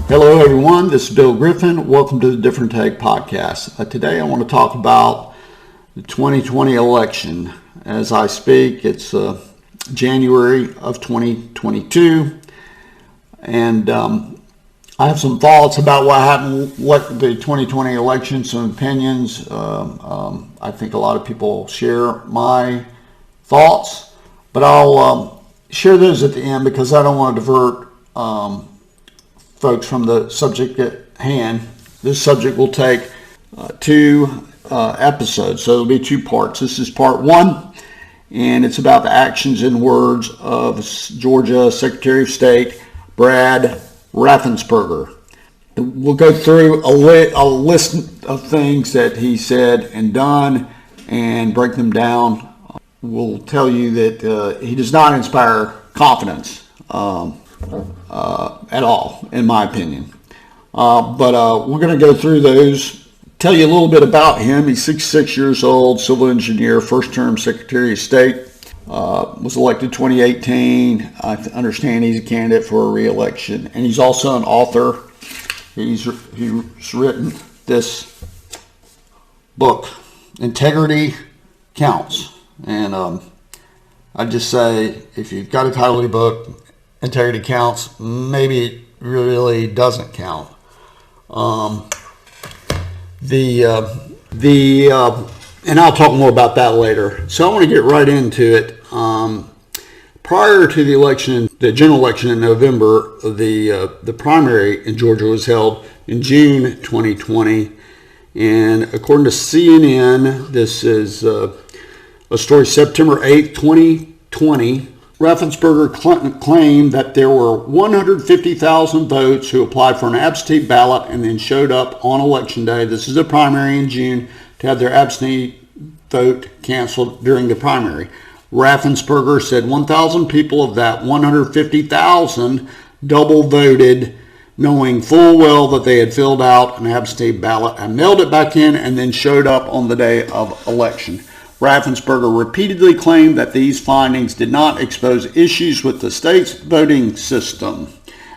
Hello everyone, this is Bill Griffin. Welcome to the Different Take Podcast. Today I want to talk about the 2020 election. As I speak, it's January of 2022, and I have some thoughts about what happened, what the 2020 election, some opinions. I think a lot of people share my thoughts, but I'll share those at the end because I don't want to divert folks from the subject at hand. This subject will take two episodes, so it'll be two parts. This is part one, and it's about the actions and words of Georgia Secretary of State Brad Raffensperger. We'll go through a list of things that he said and done and break them down. We'll tell you that he does not inspire confidence at all, in my opinion. But we're going to go through those, tell you a little bit about him. He's 66 years old, civil engineer, first-term Secretary of State, was elected 2018. I understand he's a candidate for a re-election, and he's also an author. He's written this book, Integrity Counts. And I just say, if you've got a title of the book, Integrity Counts, maybe it really doesn't count. And I'll talk more about that later. So I want to get right into it. Prior to the election, the general election in November, the primary in Georgia was held in June 2020. And according to CNN, this is a story September 8th, 2020. Raffensperger claimed that there were 150,000 votes who applied for an absentee ballot and then showed up on election day. This is the primary in June, to have their absentee vote canceled during the primary. Raffensperger said 1,000 people of that 150,000 double voted, knowing full well that they had filled out an absentee ballot and mailed it back in and then showed up on the day of election. Raffensperger repeatedly claimed that these findings did not expose issues with the state's voting system,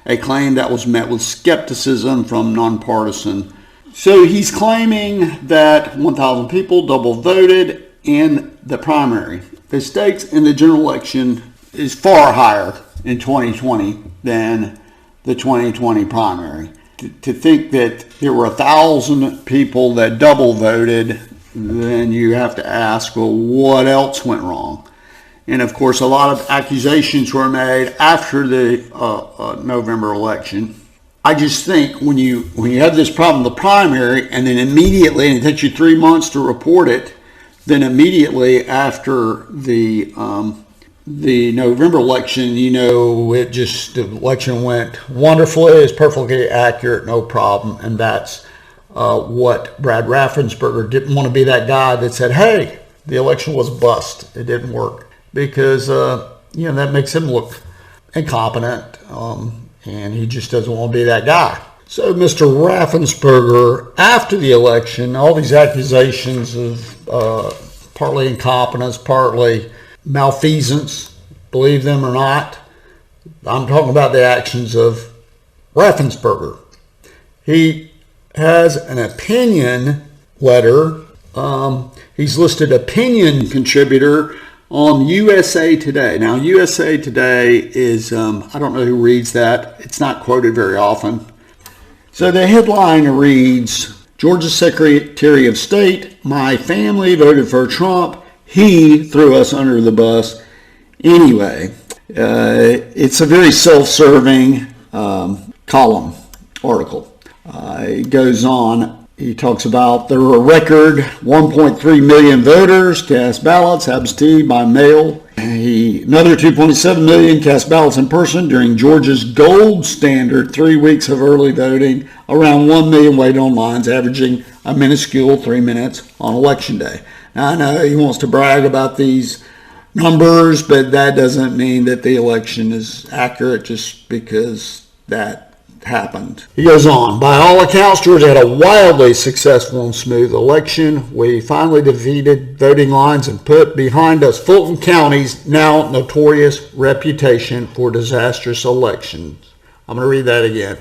a claim that was met with skepticism from nonpartisan. So he's claiming that 1,000 people double voted in the primary. The stakes in the general election is far higher in 2020 than the 2020 primary. To think that there were 1,000 people that double voted, then you have to ask, well, what else went wrong? And of course, a lot of accusations were made after the November election. I just think when you have this problem, the primary, and then immediately, and it takes you 3 months to report it, then immediately after the November election, the election went wonderfully, it's perfectly accurate, no problem, and that's what Brad Raffensperger didn't want to be, that guy that said, hey, the election was a bust, it didn't work, because that makes him look incompetent, and he just doesn't want to be that guy. So Mr. Raffensperger, after the election, all these accusations of partly incompetence, partly malfeasance, believe them or not, I'm talking about the actions of Raffensperger. He has an opinion letter. He's listed opinion contributor on USA Today. Now, USA Today is, I don't know who reads that. It's not quoted very often. So the headline reads, Georgia Secretary of State, my family voted for Trump. He threw us under the bus. Anyway, it's a very self-serving column article. It goes on. He talks about there were a record 1.3 million voters cast ballots absentee by mail. Another 2.7 million cast ballots in person during Georgia's gold standard 3 weeks of early voting. Around 1 million waited on lines, averaging a minuscule 3 minutes on election day. Now, I know he wants to brag about these numbers, but that doesn't mean that the election is accurate just because that happened. He goes on, by all accounts, Georgia had a wildly successful and smooth election. We finally defeated voting lines and put behind us Fulton County's now notorious reputation for disastrous elections. I'm going to read that again.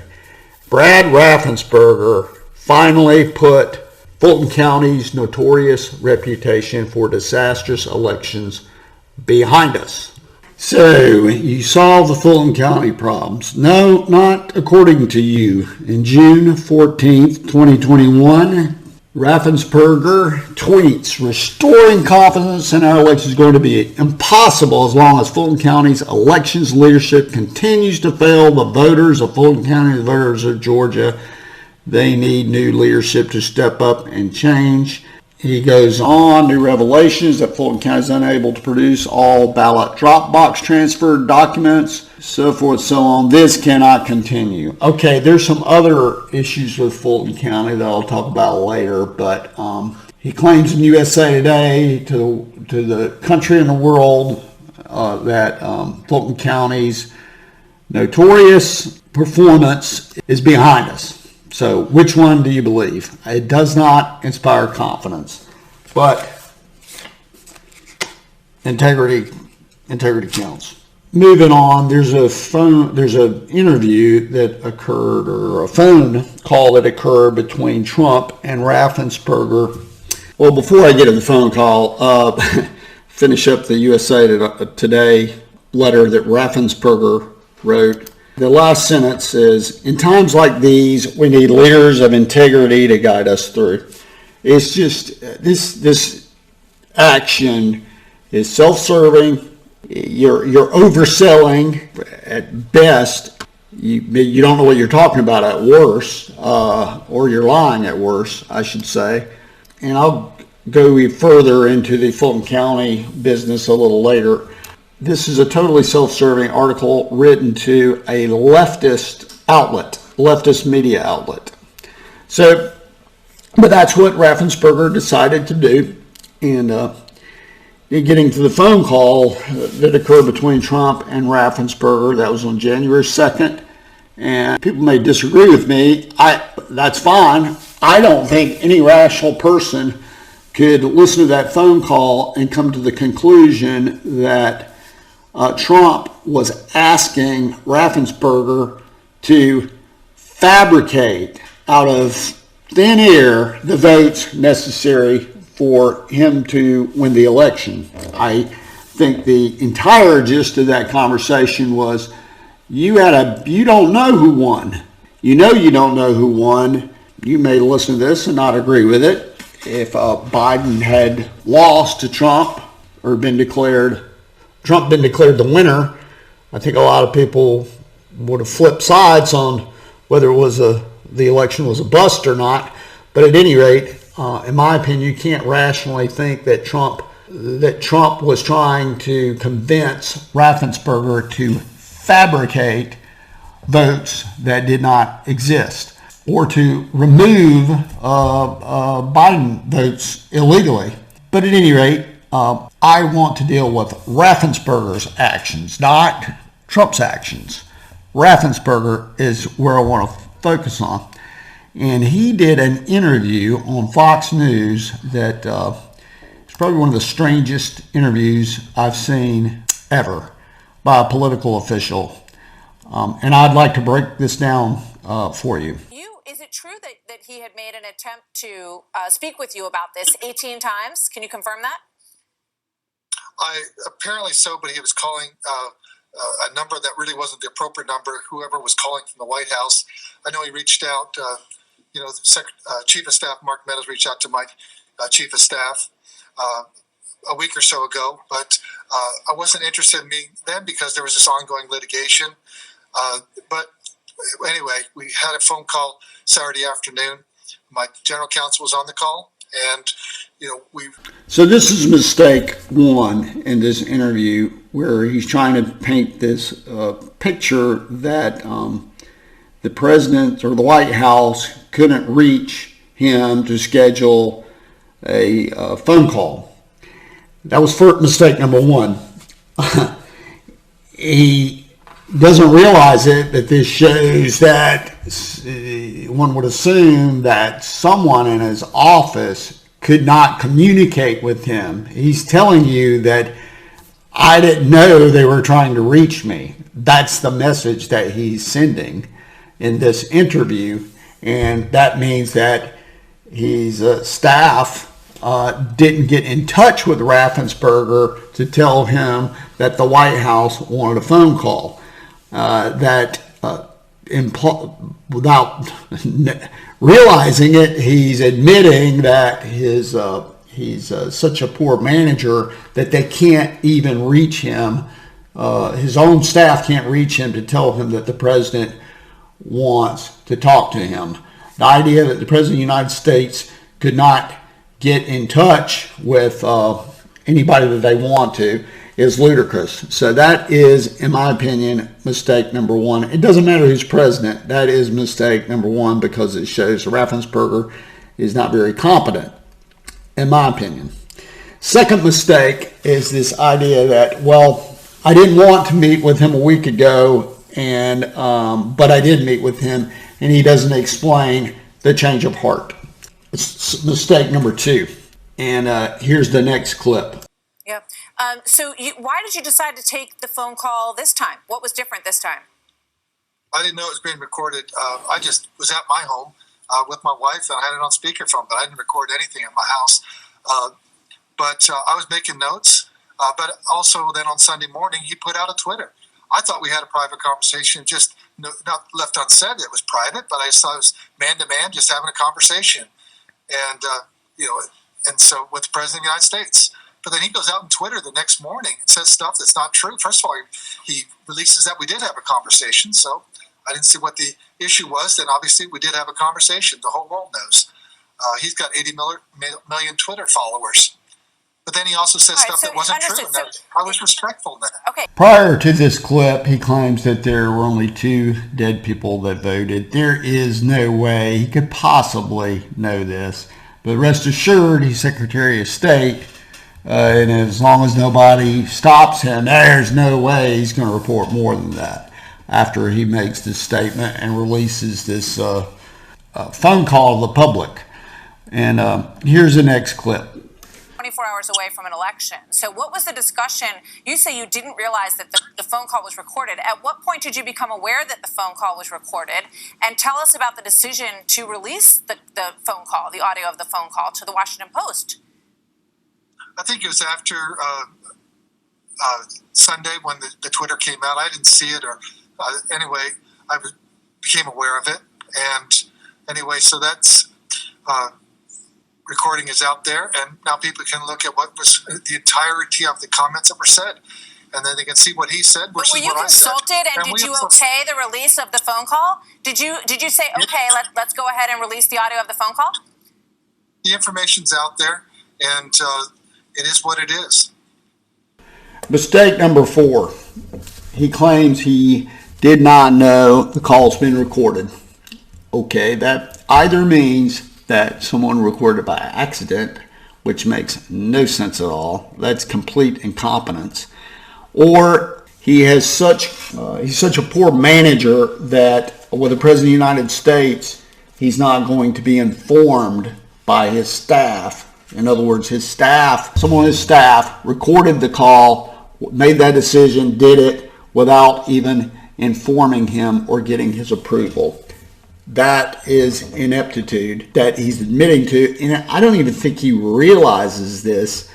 Brad Raffensperger finally put Fulton County's notorious reputation for disastrous elections behind us. So, you solve the Fulton County problems. No, not according to you. In June 14th, 2021, Raffensperger tweets, "Restoring confidence in our elections is going to be impossible as long as Fulton County's elections leadership continues to fail the voters of Fulton County, the voters of Georgia. They need new leadership to step up and change." He goes on, new revelations that Fulton County is unable to produce all ballot drop box transferred documents, so forth, so on. This cannot continue. Okay, there's some other issues with Fulton County that I'll talk about later, but he claims in USA Today to the country and the world that Fulton County's notorious performance is behind us. So which one do you believe? It does not inspire confidence, but integrity counts. Moving on, there's an interview that occurred, or a phone call that occurred between Trump and Raffensperger. Well, before I get to the phone call, finish up the USA Today letter that Raffensperger wrote. The last sentence is, "In times like these, we need leaders of integrity to guide us through." It's just, this action is self-serving. You're overselling at best. You don't know what you're talking about at worst, or you're lying at worst, I should say. And I'll go further into the Fulton County business a little later. This is a totally self-serving article written to a leftist media outlet. So, but that's what Raffensperger decided to do. And getting to the phone call that occurred between Trump and Raffensperger, that was on January 2nd. And people may disagree with me. That's fine. I don't think any rational person could listen to that phone call and come to the conclusion that Trump was asking Raffensperger to fabricate out of thin air the votes necessary for him to win the election. I think the entire gist of that conversation was, you don't know who won. You don't know who won. You may listen to this and not agree with it. If Biden had lost to Trump or Trump been declared the winner, I think a lot of people would have flipped sides on whether the election was a bust or not. But at any rate, in my opinion, you can't rationally think that Trump was trying to convince Raffensperger to fabricate votes that did not exist, or to remove Biden votes illegally. But at any rate, I want to deal with Raffensperger's actions, not Trump's actions. Raffensperger is where I want to focus on. And he did an interview on Fox News that is probably one of the strangest interviews I've seen ever by a political official. And I'd like to break this down for you. Is it true that he had made an attempt to speak with you about this 18 times? Can you confirm that? Apparently so, but he was calling a number that really wasn't the appropriate number, whoever was calling from the White House. I know he reached out, Chief of Staff Mark Meadows reached out to my Chief of Staff a week or so ago, but I wasn't interested in meeting them because there was this ongoing litigation. But anyway, we had a phone call Saturday afternoon. My general counsel was on the call, and So this is mistake one in this interview, where he's trying to paint this picture that the president or the White House couldn't reach him to schedule a phone call. That was mistake number one. He doesn't realize that this shows that one would assume that someone in his office could not communicate with him. He's telling you that I didn't know they were trying to reach me. That's the message that he's sending. in this interview, and that means that his staff didn't get in touch with Raffensperger to tell him that the White House wanted a phone call. Without realizing it, he's admitting that he's such a poor manager that they can't even reach him. His own staff can't reach him to tell him that the president wants to talk to him. The idea that the president of the United States could not get in touch with anybody that they want to is ludicrous. So that is, in my opinion, mistake number one. It doesn't matter who's president. That is mistake number one, because it shows Raffensperger is not very competent, in my opinion. Second mistake is this idea that, well, I didn't want to meet with him a week ago, and but I did meet with him, and he doesn't explain the change of heart. It's mistake number two. And here's the next clip. Yeah. Why did you decide to take the phone call this time? What was different this time? I didn't know it was being recorded. I just was at my home with my wife, and I had it on speakerphone, but I didn't record anything at my house. But I was making notes. But also then on Sunday morning, he put out a Twitter. I thought we had a private conversation, just not left unsaid. It was private, but I saw it was man-to-man, just having a conversation. And, and so with the President of the United States. But then he goes out on Twitter the next morning and says stuff that's not true. First of all, he releases that we did have a conversation. So I didn't see what the issue was. Then obviously we did have a conversation. The whole world knows. He's got 80 million Twitter followers. But then he also said stuff that wasn't true. And I was respectful of that. Okay. Prior to this clip, he claims that there were only 2 dead people that voted. There is no way he could possibly know this. But rest assured, he's Secretary of State. And as long as nobody stops him, there's no way he's going to report more than that after he makes this statement and releases this phone call to the public. And here's the next clip. 24 hours away from an election. So what was the discussion? You say you didn't realize that the phone call was recorded. At what point did you become aware that the phone call was recorded? And tell us about the decision to release the phone call, the audio of the phone call, to the Washington Post. I think it was after Sunday when the Twitter came out. I didn't see it, or anyway, I became aware of it. And anyway, so that's recording is out there, and now people can look at what was the entirety of the comments that were said, and then they can see what he said versus what I said. Were you consulted, and did you okay the release of the phone call? Did you say, okay, let's go ahead and release the audio of the phone call? The information's out there, and it is what it is. Mistake number 4. He claims he did not know the call's been recorded. Okay, that either means that someone recorded by accident, which makes no sense at all. That's complete incompetence. Or he's such a poor manager that with the President of the United States, he's not going to be informed by his staff. In other words, his staff, someone on his staff recorded the call, made that decision, did it without even informing him or getting his approval. That is ineptitude that he's admitting to, and I don't even think he realizes this,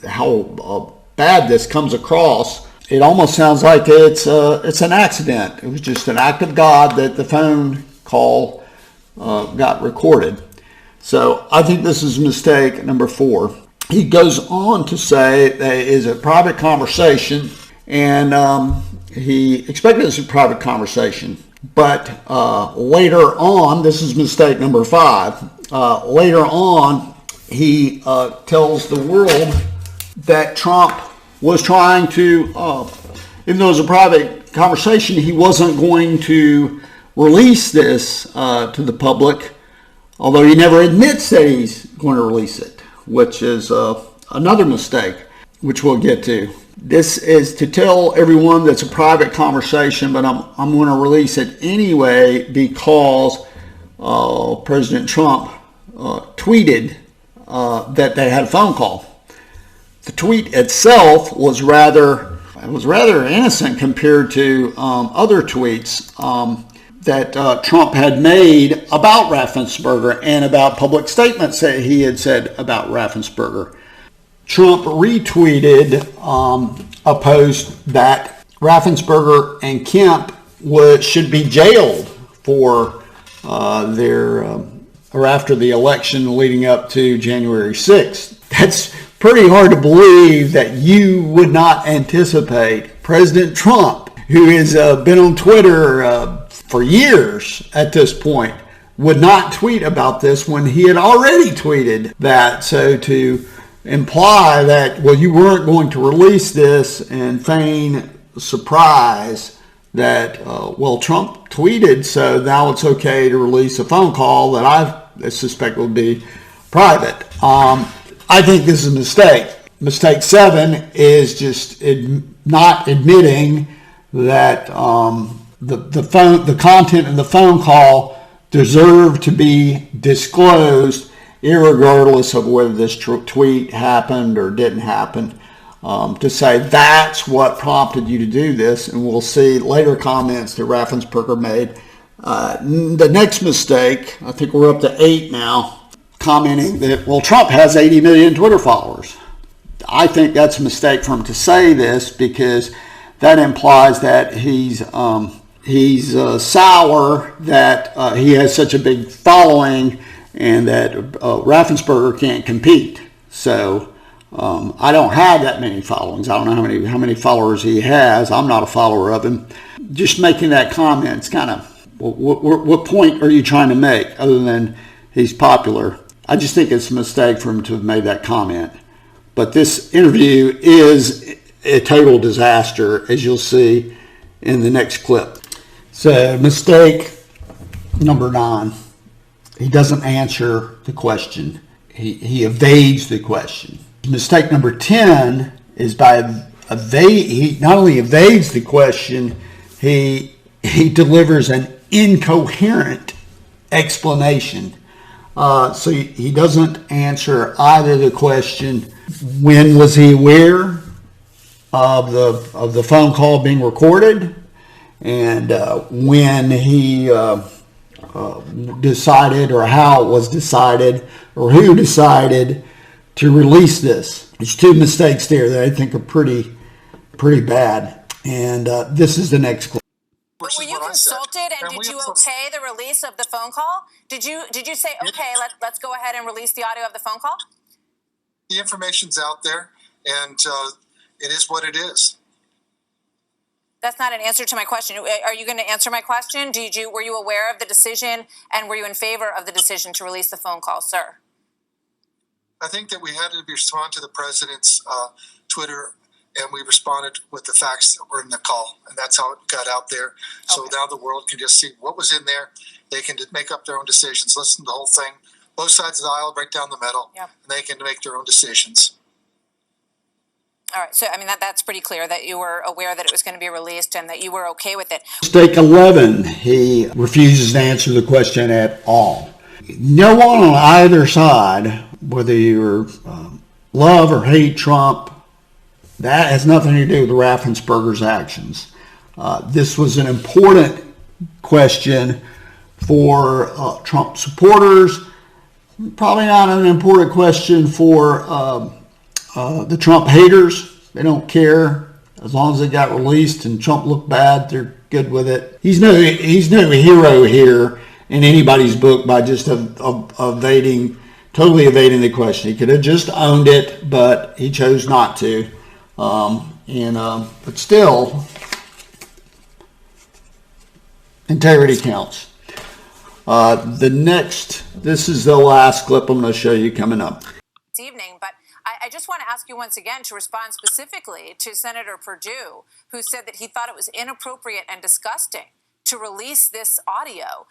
how bad this comes across. It almost sounds like it's an accident. It was just an act of God that the phone call got recorded. So I think this is mistake number 4. He goes on to say that it is a private conversation, and he expected it was a private conversation. But later on, this is mistake number 5, later on he tells the world that Trump was trying to, even though it was a private conversation, he wasn't going to release this to the public, although he never admits that he's going to release it, which is another mistake, which we'll get to. This is to tell everyone that's a private conversation, but I'm going to release it anyway because President Trump tweeted that they had a phone call. The tweet itself was rather innocent compared to other tweets. that Trump had made about Raffensperger and about public statements that he had said about Raffensperger. Trump retweeted a post that Raffensperger and Kemp should be jailed for or after the election leading up to January 6th. That's pretty hard to believe that you would not anticipate President Trump, who has been on Twitter for years at this point, would not tweet about this when he had already tweeted that. So to imply that, well, you weren't going to release this and feign surprise that, well, Trump tweeted, so now it's okay to release a phone call that I suspect will be private. I think this is a mistake. Mistake 7 is just not admitting that the content of the phone call deserved to be disclosed, irregardless of whether this tweet happened or didn't happen. To say that's what prompted you to do this, and we'll see later comments that Raffensperger made. The next mistake, I think we're up to 8 now, commenting that, well, Trump has 80 million Twitter followers. I think that's a mistake for him to say this, because that implies that he's sour that he has such a big following and that Raffensperger can't compete. So I don't have that many followings. I don't know how many followers he has. I'm not a follower of him. Just making that comment, it's kind of, what point are you trying to make other than he's popular? I just think it's a mistake for him to have made that comment. But this interview is a total disaster, as you'll see in the next clip. So mistake number 9, he doesn't answer the question. He evades the question. Mistake number 10 is he not only evades the question, he delivers an incoherent explanation. So he doesn't answer either the question, when was he aware of the phone call being recorded, and when he decided, or how it was decided, or who decided to release this. There's 2 mistakes there that I think are pretty bad. And this is the next clip. But were you consulted, and did you okay the release of the phone call? Did you say, okay, let's go ahead and release the audio of the phone call? The information's out there, and it is what it is. That's not an answer to my question. Are you going to answer my question? Were you aware of the decision, and were you in favor of the decision to release the phone call, sir? I think that we had to respond to the president's Twitter, and we responded with the facts that were in the call, and that's how it got out there. So now the world can just see what was in there. They can make up their own decisions, listen to the whole thing, both sides of the aisle, right down the middle, and they can make their own decisions. All right. So, I mean, that's pretty clear that you were aware that it was going to be released and that you were okay with it. Mistake 11, he refuses to answer the question at all. No one on either side, whether you love or hate Trump, that has nothing to do with Raffensperger's actions. This was an important question for Trump supporters, probably not an important question for the Trump haters. They don't care. As long as it got released and Trump looked bad, they're good with it. He's no hero here in anybody's book by just totally evading the question. He could have just owned it, but he chose not to. But still, integrity counts. This is the last clip I'm going to show you coming up. This evening, but I just want to ask you once again to respond specifically to Senator Perdue, who said that he thought it was inappropriate and disgusting to release this audio.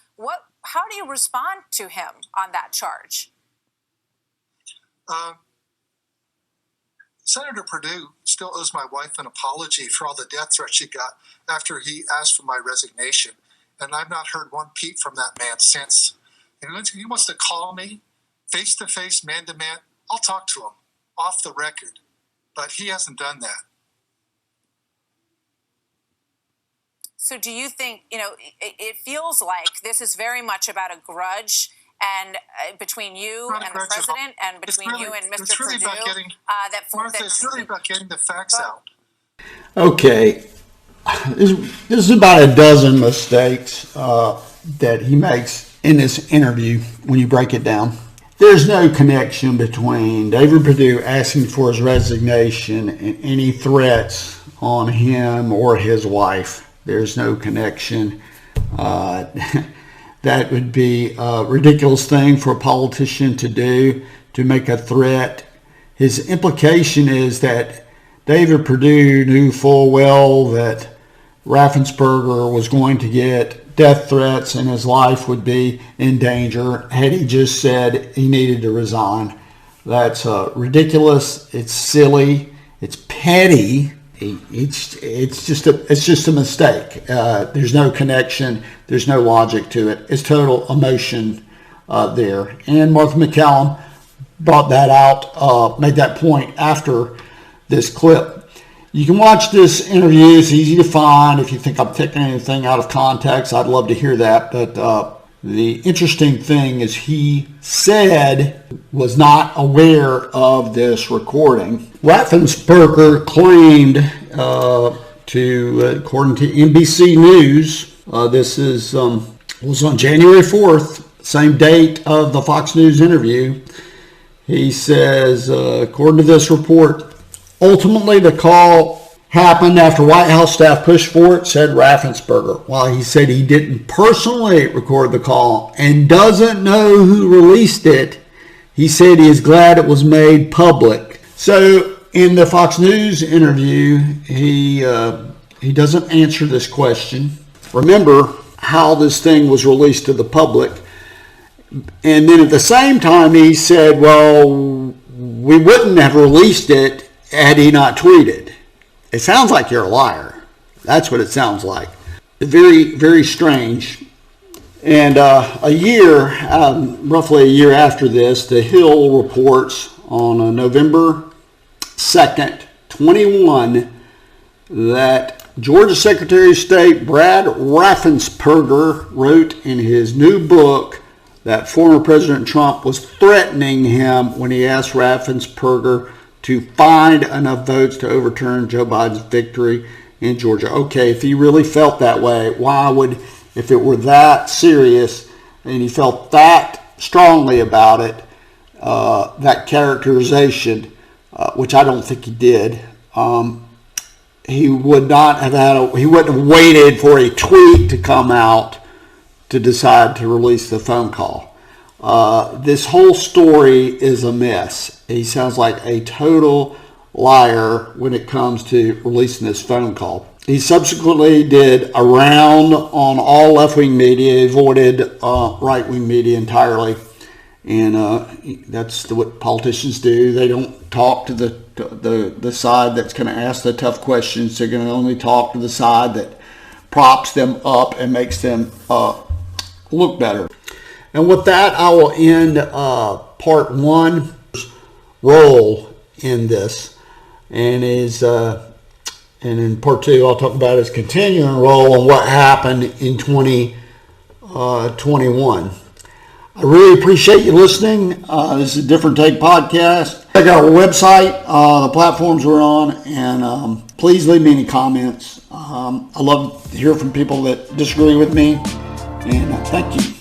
How do you respond to him on that charge? Senator Perdue still owes my wife an apology for all the death threats she got after he asked for my resignation. And I've not heard one peep from that man since. And he wants to call me face-to-face, man-to-man. I'll talk to him off the record. But he hasn't done that. So do you think, it feels like this is very much about a grudge and between you and the president and between you and Mr. Perdue? Martha, it's really about getting the facts out. Okay, this is about a dozen mistakes that he makes in this interview when you break it down. There's no connection between David Perdue asking for his resignation and any threats on him or his wife. There's no connection. That would be a ridiculous thing for a politician to do, to make a threat. His implication is that David Perdue knew full well that Raffensperger was going to get death threats and his life would be in danger had he just said he needed to resign. That's ridiculous. It's silly. It's petty. It's just a mistake. There's no connection. There's no logic to it. It's total emotion there. And Martha MacCallum brought that out, made that point after this clip. You can watch this interview. It's easy to find. If you think I'm taking anything out of context, I'd love to hear that. But the interesting thing is he said was not aware of this recording. Raffensperger claimed according to NBC News, this was on January 4th, same date of the Fox News interview. He says, according to this report, ultimately the call happened after White House staff pushed for it, said Raffensperger. While he said he didn't personally record the call and doesn't know who released it, he said he is glad it was made public. So in the Fox News interview, he doesn't answer this question. Remember how this thing was released to the public. And then at the same time, he said, well, we wouldn't have released it had he not tweeted. It sounds like you're a liar. That's what it sounds like. Very, very strange. And roughly a year after this, The Hill reports on November 2nd, 21, that Georgia Secretary of State Brad Raffensperger wrote in his new book that former President Trump was threatening him when he asked Raffensperger to find enough votes to overturn Joe Biden's victory in Georgia. Okay, if he really felt that way, why would, if it were that serious and he felt that strongly about it, that characterization, which I don't think he did, he would not have he wouldn't have waited for a tweet to come out to decide to release the phone call. This whole story is a mess. He sounds like a total liar when it comes to releasing this phone call. He subsequently did a round on all left-wing media, avoided right-wing media entirely. And that's what politicians do. They don't talk to the side that's going to ask the tough questions. They're going to only talk to the side that props them up and makes them look better. And with that, I will end part one role in this, and in part two, I'll talk about his continuing role and what happened in 2021. I really appreciate you listening. This is a Different Take podcast. Check out our website, the platforms we're on, and please leave me any comments. I love to hear from people that disagree with me, and thank you.